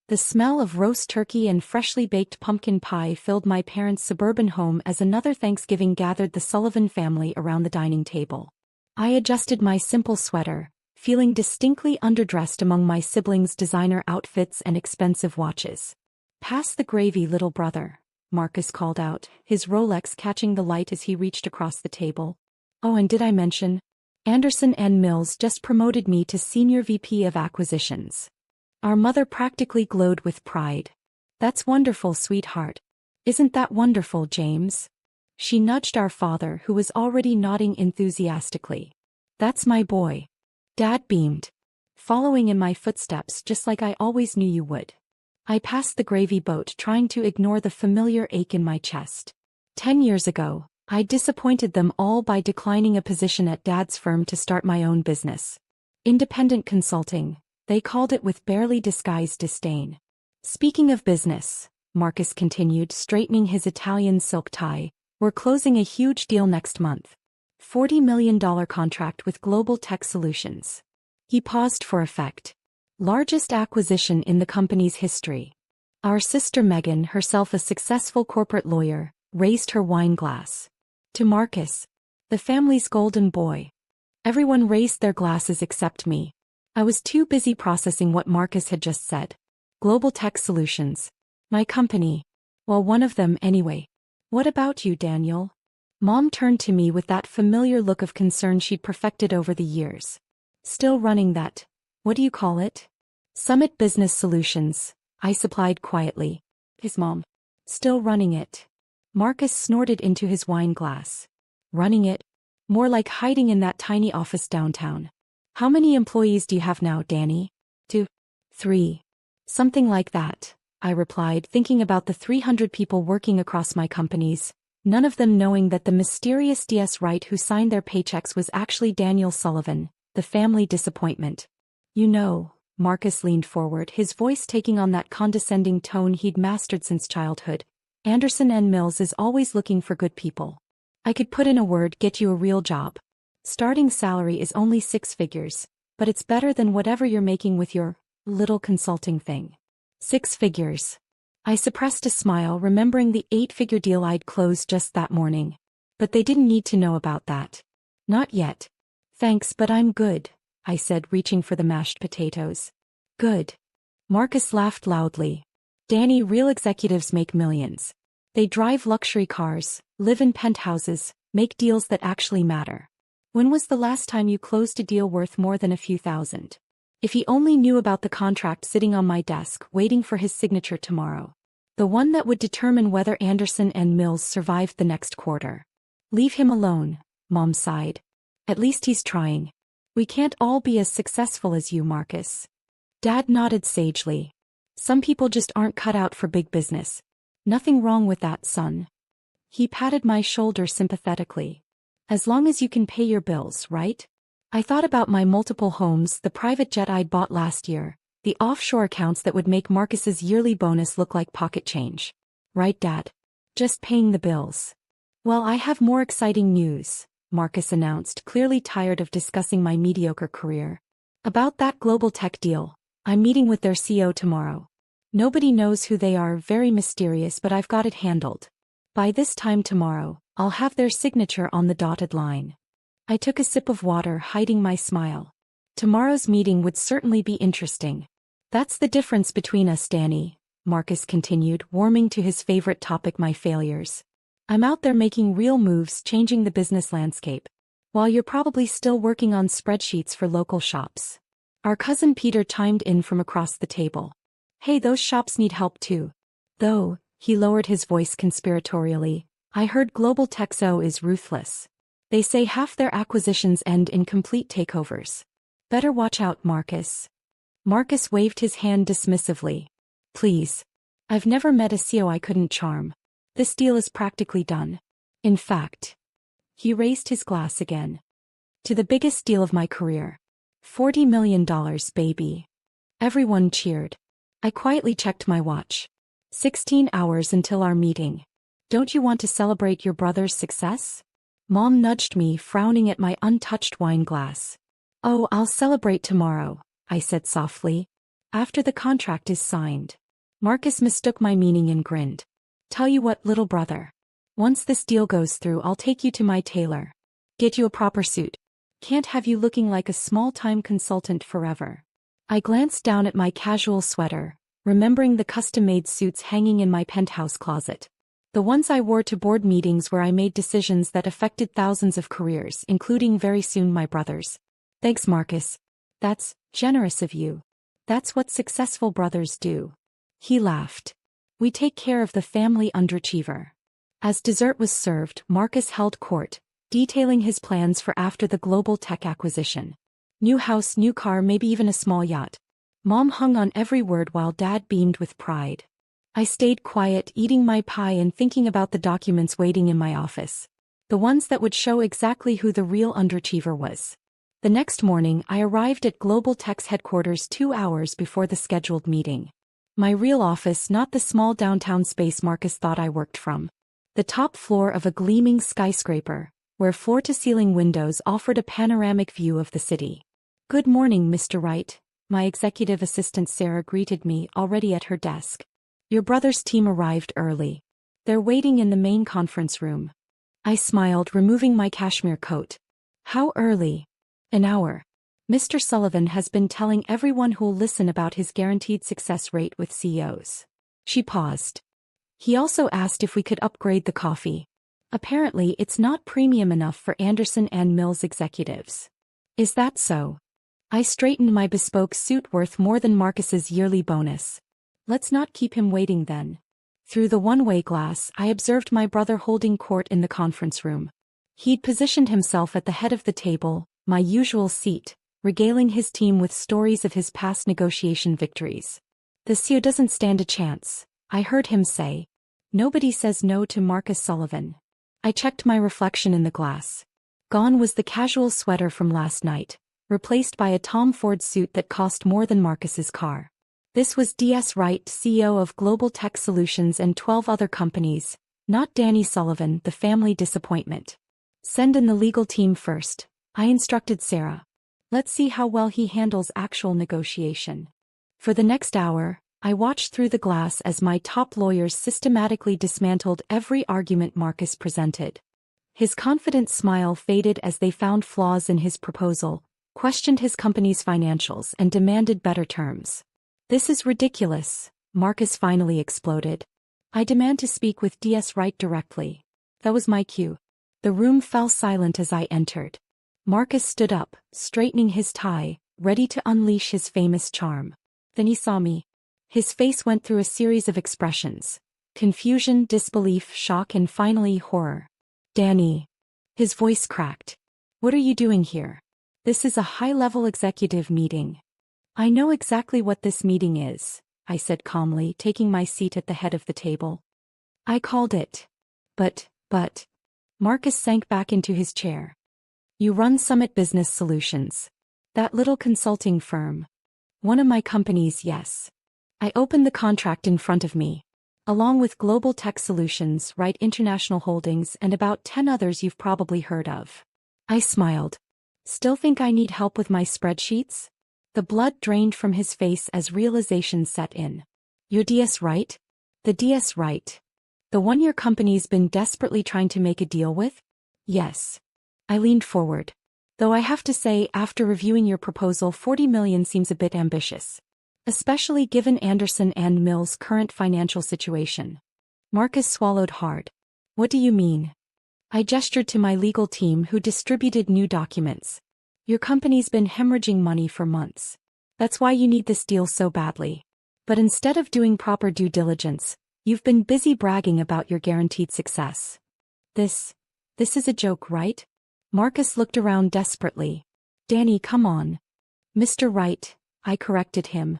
The smell of roast turkey and freshly baked pumpkin pie filled my parents' suburban home as another Thanksgiving gathered the Sullivan family around the dining table. I adjusted my simple sweater, feeling distinctly underdressed among my siblings' designer outfits and expensive watches. "Pass the gravy, little brother," Marcus called out, his Rolex catching the light as he reached across the table. "Oh, and did I mention? Anderson and Mills just promoted me to Senior VP of Acquisitions." Our mother practically glowed with pride. "That's wonderful, sweetheart. Isn't that wonderful, James?" She nudged our father, who was already nodding enthusiastically. "That's my boy." Dad beamed, following in my footsteps just like I always knew you would. I passed the gravy boat, trying to ignore the familiar ache in my chest. 10 years ago, I disappointed them all by declining a position at Dad's firm to start my own business. Independent consulting, they called it with barely disguised disdain. "Speaking of business," Marcus continued, straightening his Italian silk tie, "we're closing a huge deal next month. $40 million contract with Global Tech Solutions." He paused for effect. "Largest acquisition in the company's history." Our sister Megan, herself a successful corporate lawyer, raised her wine glass. To Marcus, the family's golden boy. Everyone raised their glasses except me. I was too busy processing what Marcus had just said. Global Tech Solutions. My company. Well, one of them anyway. "What about you, Daniel?" Mom turned to me with that familiar look of concern she'd perfected over the years. "Still running that, what do you call it?" "Summit Business Solutions," I supplied quietly. His mom. "Still running it." Marcus snorted into his wine glass. "Running it? More like hiding in that tiny office downtown." "How many employees do you have now, Danny?" 2. 3. "Something like that," I replied, thinking about the 300 people working across my companies, none of them knowing that the mysterious DS Wright who signed their paychecks was actually Daniel Sullivan, the family disappointment. "You know," Marcus leaned forward, his voice taking on that condescending tone he'd mastered since childhood, "Anderson and Mills is always looking for good people. I could put in a word, get you a real job. Starting salary is only 6 figures, but it's better than whatever you're making with your little consulting thing." 6 figures. I suppressed a smile, remembering the 8-figure deal I'd closed just that morning. But they didn't need to know about that. "Not yet." "Thanks, but I'm good," I said, reaching for the mashed potatoes. "Good." Marcus laughed loudly. "Danny, real executives make millions. They drive luxury cars, live in penthouses, make deals that actually matter. When was the last time you closed a deal worth more than a few thousand?" If he only knew about the contract sitting on my desk waiting for his signature tomorrow. The one that would determine whether Anderson and Mills survived the next quarter. "Leave him alone," Mom sighed. "At least he's trying. We can't all be as successful as you, Marcus." Dad nodded sagely. "Some people just aren't cut out for big business. Nothing wrong with that, son." He patted my shoulder sympathetically. "As long as you can pay your bills, right?" I thought about my multiple homes, the private jet I'd bought last year, the offshore accounts that would make Marcus's yearly bonus look like pocket change. "Right, Dad? Just paying the bills." "Well, I have more exciting news," Marcus announced, clearly tired of discussing my mediocre career. "About that global tech deal. I'm meeting with their CEO tomorrow. Nobody knows who they are, very mysterious, but I've got it handled. By this time tomorrow, I'll have their signature on the dotted line." I took a sip of water, hiding my smile. Tomorrow's meeting would certainly be interesting. "That's the difference between us, Danny," Marcus continued, warming to his favorite topic, my failures. "I'm out there making real moves, changing the business landscape, while you're probably still working on spreadsheets for local shops." Our cousin Peter chimed in from across the table. "Hey, those shops need help too. Though," he lowered his voice conspiratorially, "I heard Global Texo is ruthless. They say half their acquisitions end in complete takeovers. Better watch out, Marcus." Marcus waved his hand dismissively. "Please. I've never met a CEO I couldn't charm. This deal is practically done. In fact." He raised his glass again. "To the biggest deal of my career. $40 million, baby." Everyone cheered. I quietly checked my watch. 16 hours until our meeting. "Don't you want to celebrate your brother's success?" Mom nudged me, frowning at my untouched wine glass. "Oh, I'll celebrate tomorrow," I said softly. After the contract is signed. Marcus mistook my meaning and grinned. Tell you what, little brother. Once this deal goes through, I'll take you to my tailor. Get you a proper suit. Can't have you looking like a small-time consultant forever. I glanced down at my casual sweater, remembering the custom-made suits hanging in my penthouse closet. The ones I wore to board meetings where I made decisions that affected thousands of careers, including very soon my brother's. Thanks, Marcus. That's generous of you. That's what successful brothers do. He laughed. We take care of the family underachiever. As dessert was served, Marcus held court, detailing his plans for after the global tech acquisition. New house, new car, maybe even a small yacht. Mom hung on every word while Dad beamed with pride. I stayed quiet, eating my pie and thinking about the documents waiting in my office. The ones that would show exactly who the real underachiever was. The next morning, I arrived at Global Tech's headquarters 2 hours before the scheduled meeting. My real office, not the small downtown space Marcus thought I worked from. The top floor of a gleaming skyscraper, where floor-to-ceiling windows offered a panoramic view of the city. Good morning, Mr. Wright. My executive assistant Sarah greeted me, already at her desk. Your brother's team arrived early. They're waiting in the main conference room. I smiled, removing my cashmere coat. How early? An hour. Mr. Sullivan has been telling everyone who'll listen about his guaranteed success rate with CEOs. She paused. He also asked if we could upgrade the coffee. Apparently, it's not premium enough for Anderson and Mills executives. Is that so? I straightened my bespoke suit, worth more than Marcus's yearly bonus. Let's not keep him waiting then. Through the one-way glass, I observed my brother holding court in the conference room. He'd positioned himself at the head of the table, my usual seat, regaling his team with stories of his past negotiation victories. The CEO doesn't stand a chance, I heard him say. Nobody says no to Marcus Sullivan. I checked my reflection in the glass. Gone was the casual sweater from last night, replaced by a Tom Ford suit that cost more than Marcus's car. This was D.S. Wright, CEO of Global Tech Solutions and 12 other companies, not Danny Sullivan, the family disappointment. Send in the legal team first, I instructed Sarah. Let's see how well he handles actual negotiation. For the next hour, I watched through the glass as my top lawyers systematically dismantled every argument Marcus presented. His confident smile faded as they found flaws in his proposal, questioned his company's financials, and demanded better terms. This is ridiculous, Marcus finally exploded. I demand to speak with D.S. Wright directly. That was my cue. The room fell silent as I entered. Marcus stood up, straightening his tie, ready to unleash his famous charm. Then he saw me. His face went through a series of expressions. Confusion, disbelief, shock, and finally horror. Danny. His voice cracked. What are you doing here? This is a high-level executive meeting. I know exactly what this meeting is, I said calmly, taking my seat at the head of the table. I called it. But. Marcus sank back into his chair. You run Summit Business Solutions. That little consulting firm. One of my companies, yes. I opened the contract in front of me. Along with Global Tech Solutions, Wright International Holdings, and about 10 others you've probably heard of. I smiled. Still think I need help with my spreadsheets? The blood drained from his face as realization set in. You're D.S. Wright? The D.S. Wright. The one your company's been desperately trying to make a deal with? Yes. I leaned forward. Though I have to say, after reviewing your proposal, $40 million seems a bit ambitious. Especially given Anderson and Mills' current financial situation. Marcus swallowed hard. What do you mean? I gestured to my legal team who distributed new documents. Your company's been hemorrhaging money for months. That's why you need this deal so badly. But instead of doing proper due diligence, you've been busy bragging about your guaranteed success. This is a joke, right? Marcus looked around desperately. Danny, come on. Mr. Wright, I corrected him.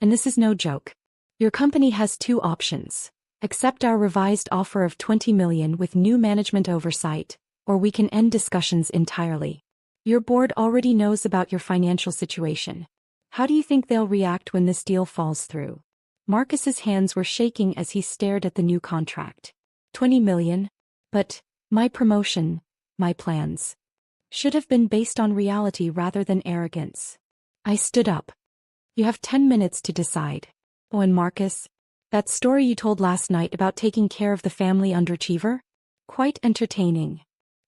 And this is no joke. Your company has 2 options. Accept our revised offer of $20 million with new management oversight, or we can end discussions entirely. Your board already knows about your financial situation. How do you think they'll react when this deal falls through? Marcus's hands were shaking as he stared at the new contract. $20 million? But my promotion, my plans, should have been based on reality rather than arrogance. I stood up. You have 10 minutes to decide. Oh, and Marcus? That story you told last night about taking care of the family underachiever? Quite entertaining.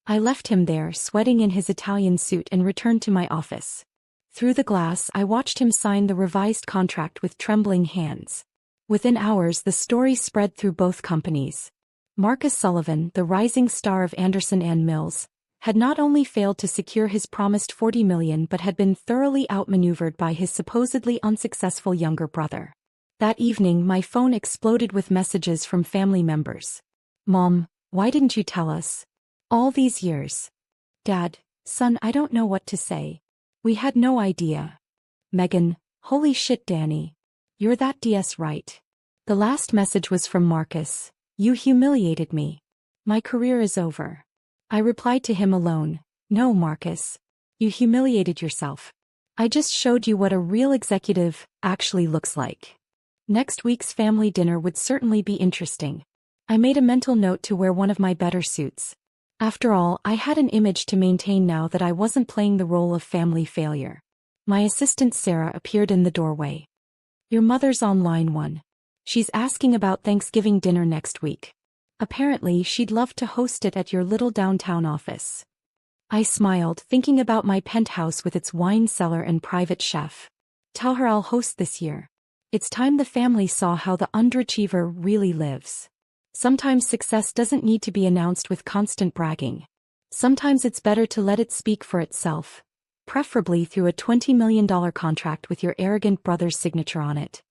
I left him there, sweating in his Italian suit, and returned to my office. Through the glass, I watched him sign the revised contract with trembling hands. Within hours, the story spread through both companies. Marcus Sullivan, the rising star of Anderson and Mills, had not only failed to secure his promised $40 million but had been thoroughly outmaneuvered by his supposedly unsuccessful younger brother. That evening, my phone exploded with messages from family members. Mom, why didn't you tell us? All these years. Dad, son, I don't know what to say. We had no idea. Megan, holy shit, Danny. You're that DS right. The last message was from Marcus. You humiliated me. My career is over. I replied to him alone. No, Marcus. You humiliated yourself. I just showed you what a real executive actually looks like. Next week's family dinner would certainly be interesting. I made a mental note to wear one of my better suits. After all, I had an image to maintain now that I wasn't playing the role of family failure. My assistant Sarah appeared in the doorway. Your mother's on line 1. She's asking about Thanksgiving dinner next week. Apparently, she'd love to host it at your little downtown office. I smiled, thinking about my penthouse with its wine cellar and private chef. Tell her I'll host this year. It's time the family saw how the underachiever really lives. Sometimes success doesn't need to be announced with constant bragging. Sometimes it's better to let it speak for itself, preferably through a $20 million contract with your arrogant brother's signature on it.